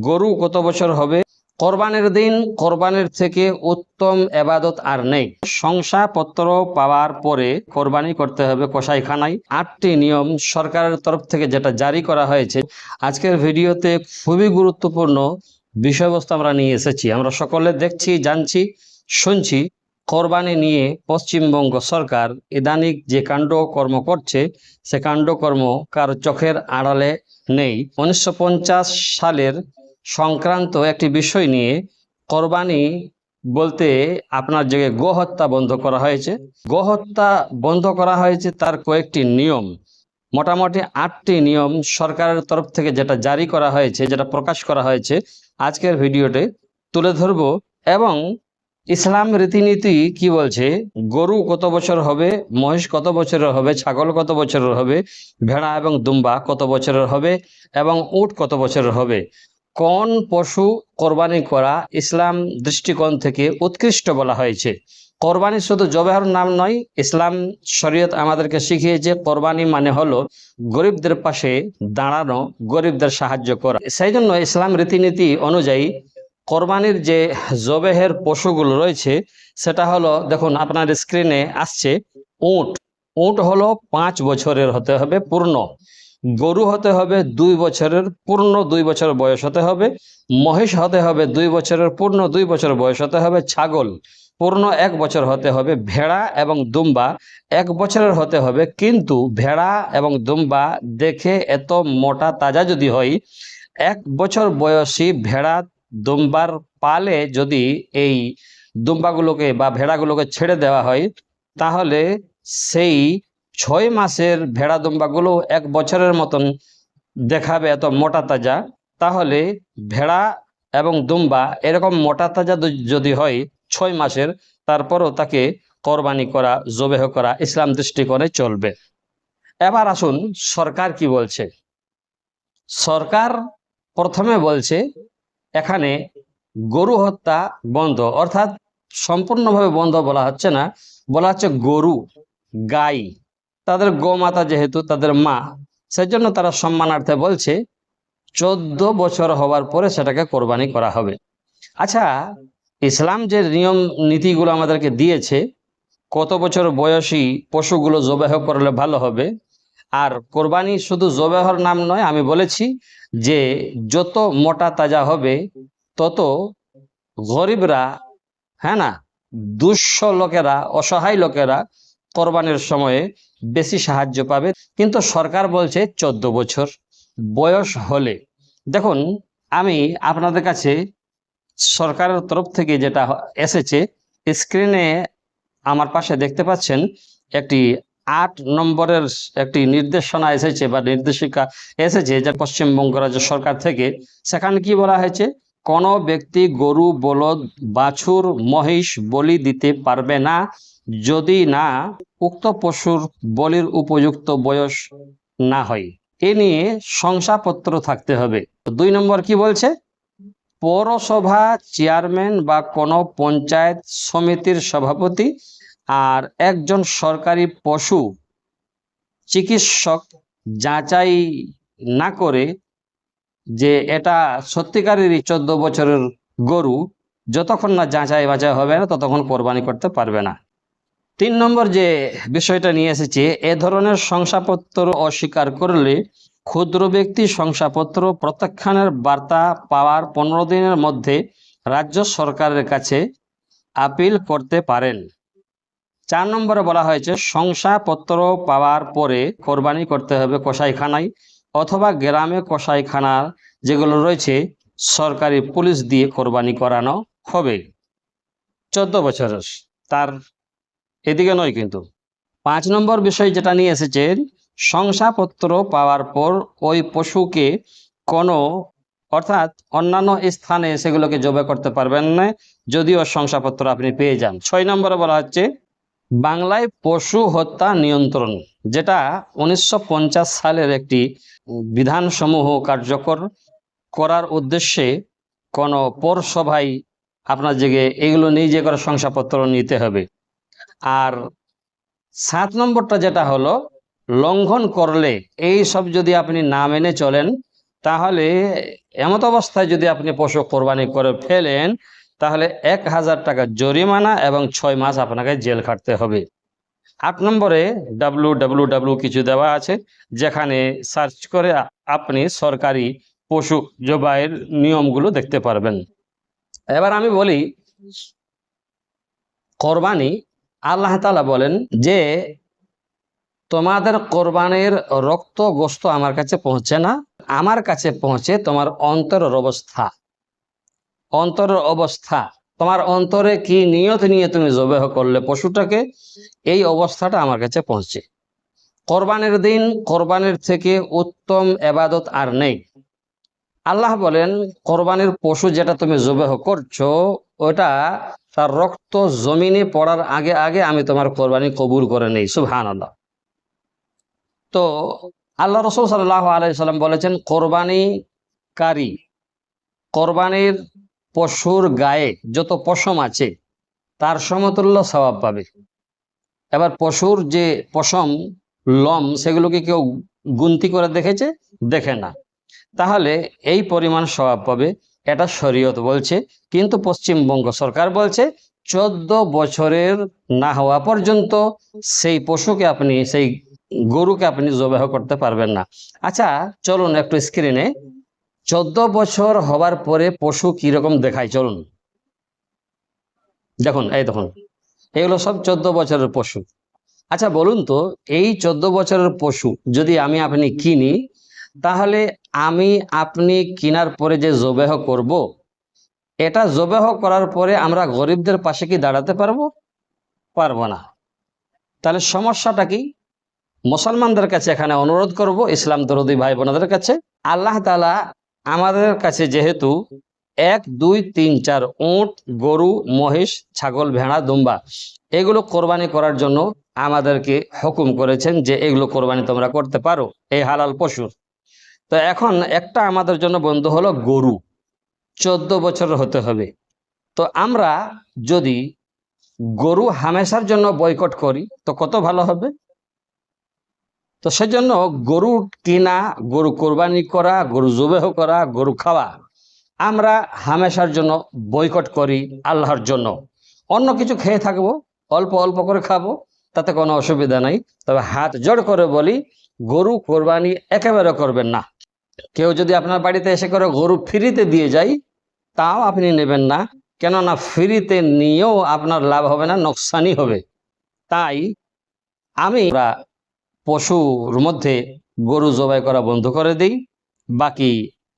গরু কত বছর হবে? কোরবানির দিন কোরবানির থেকে উত্তম এবাদত আর নেই। শংসাপত্র পাওয়ার পরে কোরবানি করতে হবে কসাইখানায়। 8টি নিয়ম সরকারের তরফ থেকে যেটা জারি করা হয়েছে। আজকের ভিডিওতে খুবই গুরুত্বপূর্ণ বিষয়বস্তু আমরা নিয়ে এসেছি। আমরা সকলে দেখছি, জানছি, শুনছি কোরবানি নিয়ে পশ্চিমবঙ্গ সরকার ইদানিং যে কাণ্ডকর্ম করছে, সে কাণ্ডকর্ম কার চোখের আড়ালে নেই। 1950 সালের সংক্রান্ত একটি বিষয় নিয়ে কোরবানি বলতে আপনার যে গোহত্যা বন্ধ করা হয়েছে। গোহত্যা বন্ধ করা হয়েছে তার কয়েকটি নিয়ম, মোটামুটি 8টি নিয়ম সরকারের তরফ থেকে যেটা জারি করা হয়েছে, যেটা প্রকাশ করা হয়েছে, আজকের ভিডিওতে তুলে ধরব। এবং ইসলাম রীতিনীতি কি বলছে, গরু কত বছর হবে, মহিষ কত বছরের হবে, ছাগল কত বছরের হবে, ভেড়া এবং দুম্বা কত বছরের হবে, এবং উট কত বছরের হবে, কোন পশু কোরবানি করা ইসলাম দৃষ্টিকোণ থেকে উৎকৃষ্ট বলা হয়েছে। কোরবানি শুধু জবাহের নাম নয়, ইসলাম শরীয়ত আমাদেরকে শিখিয়েছে কোরবানি মানে হলো গরিবদের পাশে দাঁড়ানো, গরিবদের সাহায্য করা। সেই জন্য ইসলাম রীতিনীতি অনুযায়ী কোরবানির যে জবেহের পশুগুলো রয়েছে সেটা হলো, দেখুন আপনার স্ক্রিনে আসছে, উট। উট হলো 5 বছরের হতে হবে পূর্ণ। গরু হতে হবে 2 বছরের পূর্ণ, 2 বছর বয়স হতে হবে। মহিষ হতে হবে 2 বছরের পূর্ণ, 2 বছর বয়স হতে হবে। ছাগল পূর্ণ 1 বছর হতে হবে। ভেড়া এবং দুম্বা 1 বছরের হতে হবে। কিন্তু ভেড়া এবং দুম্বা দেখে এত মোটা তাজা যদি হয়, 1 বছর বয়সী ভেড়া দুম্বার পালে যদি এই দুম্বাগুলোকে বা ভেড়াগুলোকে ছেড়ে দেওয়া হয়, তাহলে সেই 6 মাসের ভেড়া দুম্বাগুলো 1 বছরের মতন দেখাবে, এত মোটা তাজা। তাহলে ভেড়া এবং দুম্বা এরকম মোটা তাজা যদি হয় 6 মাসের, তারপরও তাকে কোরবানি করা, জবেহ করা ইসলাম দৃষ্টিকোণে চলবে। এবার আসুন সরকার কি বলছে। সরকার প্রথমে বলছে এখানে গরু হত্যা বন্ধ, অর্থাৎ সম্পূর্ণভাবে বন্ধ বলা হচ্ছে না, বলা হচ্ছে গরু, গাই, তাদের গোমাতা যেহেতু তাদের মা, সেজন্য তারা সম্মানার্থে বলছে 14 বছর হওয়ার পরে সেটাকে কোরবানি করা হবে। আচ্ছা, ইসলাম যে নিয়ম নীতিগুলো আমাদেরকে দিয়েছে, কত বছর বয়সী পশুগুলো জবাহ করলে ভালো হবে, আর কোরবানি শুধু জবাহর নাম নয়, আমি বলেছি যে যত মোটা তাজা হবে তত গরিবরা, হ্যাঁ না, দুঃস্থ লোকেরা, অসহায় লোকেরা কোরবানির সময়ে বেশি সাহায্য পাবে। কিন্তু সরকার বলছে 14 বছর বয়স হলে। দেখুন, আমি আপনাদের কাছে সরকারের তরফ থেকে যেটা এসেছে, স্ক্রিনে আমার পাশে দেখতে পাচ্ছেন, একটি 8 নম্বরের একটি নির্দেশনা এসেছে বা নির্দেশিকা এসেছে, যা পশ্চিমবঙ্গ রাজ্য সরকার থেকে। সেখানে কি বলা হয়েছে, কোনো ব্যক্তি গরু, বলদ, বাছুর, মহিষ বলি দিতে পারবে না যদি না উক্ত পশুর বলির উপযুক্ত বয়স না হয়। এ নিয়ে শংসাপত্র থাকতে হবে। 2 নম্বর কি বলছে, পৌরসভা চেয়ারম্যান বা কোনো পঞ্চায়েত সমিতির সভাপতি আর একজন সরকারি পশু চিকিৎসক যাচাই না করে যে এটা সত্যিকারেরই 14 বছরের গরু, যতক্ষণ না যাচাই বাছাই হবে না ততক্ষণ কোরবানি করতে পারবে না। 3 নম্বর যে বিষয়টা নিয়ে এসেছে, এ ধরনের শংসাপত্র অস্বীকার করলে ক্ষুদ্র ব্যক্তি শংসাপত্র প্রত্যাখ্যানের বার্তা পাওয়ার 15 দিনের মধ্যে রাজ্য সরকারের কাছে আপিল করতে পারেন। 4 নম্বরে বলা হয়েছে, শংসাপত্র পাওয়ার পরে কোরবানি করতে হবে কসাইখানায় অথবা গ্রামে কসাইখানা যেগুলো রয়েছে সরকারি পুলিশ দিয়ে কোরবানি করানো হবে। 14 বছরের, তার এদিকে নয় কিন্তু। 5 নম্বর বিষয় যেটা নিয়ে এসেছেন, শংসাপত্র পাওয়ার পর ওই পশুকে কোনো, অর্থাৎ অন্যান্য স্থানে সেগুলোকে জবাই করতে পারবেন না যদিও শংসাপত্র আপনি পেয়ে যান। 6 নম্বরে বলা হচ্ছে, বাংলায় পশু হত্যা নিয়ন্ত্রণ, যেটা 1950 সালের একটি বিধানসমূহ কার্যকর করার উদ্দেশ্যে কোনো পৌরসভায় আপনার জেগে এগুলো নিয়ে যে করে শংসাপত্র নিতে হবে। আর 7 নম্বরটা যেটা হলো, লঙ্ঘন করলে এই সব যদি আপনি না মেনে চলেন তাহলে এমত অবস্থায় যদি আপনি পশু কোরবানি করে ফেলেন তাহলে 1000 টাকা জরিমানা এবং 6 মাস আপনাকে জেল খাটতে হবে। 8 নম্বরে www কিছু দেওয়া আছে, যেখানে সার্চ করে আপনি সরকারি পশু জবাইয়ের নিয়মগুলো দেখতে পারবেন। এবার আমি বলি, কোরবানি আল্লাহ তাআলা বলেন যে তোমাদের কোরবানির রক্ত গোশত আমার কাছে পৌঁছে না, আমার কাছে পৌঁছে তোমার অন্তরের অবস্থা। অন্তরের অবস্থা, তোমার অন্তরে কি নিয়ত নিয়ে তুমি জবেহ করলে পশুটাকে, এই অবস্থাটা আমার কাছে পৌঁছে। কোরবানির দিন কোরবানির থেকে উত্তম ইবাদত আর নেই। আল্লাহ বলেন কোরবানির পশু যেটা তুমি জবেহ করছো ওটা তার রক্ত জমিনে পড়ার আগে আগে আমি তোমার কোরবানি কবুল করে নেই। সুবহানাল্লাহ। তো আল্লাহ রাসূল সাল্লাল্লাহু আলাইহি সাল্লাম বলেছেন কোরবানিকারী কোরবানির পশুর গায়ে যত পশম আছে তার সমতুল্য সওয়াব পাবে। এবার পশুর যে পশম লোম সেগুলোকে কেউ গুনতি করে দেখেছে? দেখে না। তাহলে এই পরিমাণ সওয়াব পাবে, এটা শরীয়ত বলছে। কিন্তু পশ্চিমবঙ্গ সরকার বলছে 14 বছরের না হওয়া পর্যন্ত সেই পশুকে আপনি, সেই গরুকে আপনি জবাহ করতে পারবেন না। আচ্ছা চলুন একটু স্ক্রিনে 14 বছর হবার পরে পশু কিরকম দেখায় চলুন দেখুন। এই দেখুন, এগুলো সব 14 বছরের পশু। আচ্ছা বলুন তো, এই 14 বছরের পশু যদি আমি আপনি কিনি, তাহলে আমি আপনি কেনার পরে যে জবেহ করব, এটা জবেহ করার পরে আমরা গরিবদের পাশে কি দাঁড়াতে পারবো? পারবো না। তাহলে সমস্যাটা কি? মুসলমানদের কাছে এখানে অনুরোধ করব, ইসলাম দরদি ভাই বোনদের কাছে, আল্লাহ তাআলা আমাদের কাছে যেহেতু 1 2 3 4 উট, গরু, মহিষ, ছাগল, ভেড়া, দুম্বা এগুলো কোরবানি করার জন্য আমাদেরকে হুকুম করেছেন যে এগুলো কোরবানি তোমরা করতে পারো, এই হালাল পশু। তো এখন একটা আমাদের জন্য বন্ধু হলো গরু, 14 বছর হতে হবে। তো আমরা যদি গরু হামেশার জন্য বয়কট করি তো কত ভালো হবে। তো সেজন্য গরু কিনা, গরু কোরবানি করা, গরু জবেহ করা, গরু খাওয়া আমরা হামেশার জন্য বয়কট করি আল্লাহর জন্য। অন্য কিছু খেয়ে থাকবো, অল্প অল্প করে খাবো, তাতে কোনো অসুবিধা নাই। তবে হাত জোড় করে বলি, গরু কোরবানি একেবারে করবেন না। কেউ যদি আপনার বাড়িতে এসে করে গরু ফ্রিতে দিয়ে যায় তাও আপনি নেবেন না, কেননা ফ্রিতে নিয়েও আপনার লাভ হবে না, নোকসানই হবে। তাই আমি পশুর মধ্যে গরু জবাই করা বন্ধ করে দিই। বাকি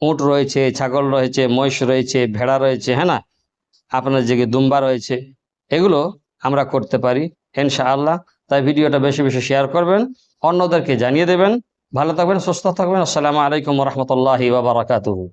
উট রয়েছে, ছাগল রয়েছে, মহিষ রয়েছে, ভেড়া রয়েছে, হ্যাঁ না, আপনার যে দুম্বা রয়েছে, এগুলো আমরা করতে পারি ইনশাআল্লাহ। তাই ভিডিওটা বেশি বেশি শেয়ার করবেন, অন্যদেরকে জানিয়ে দেবেন। ভালো থাকবেন, সুস্থ থাকবেন। আসসালামু আলাইকুম ওয়া রাহমাতুল্লাহি ওয়া বারাকাতুহু।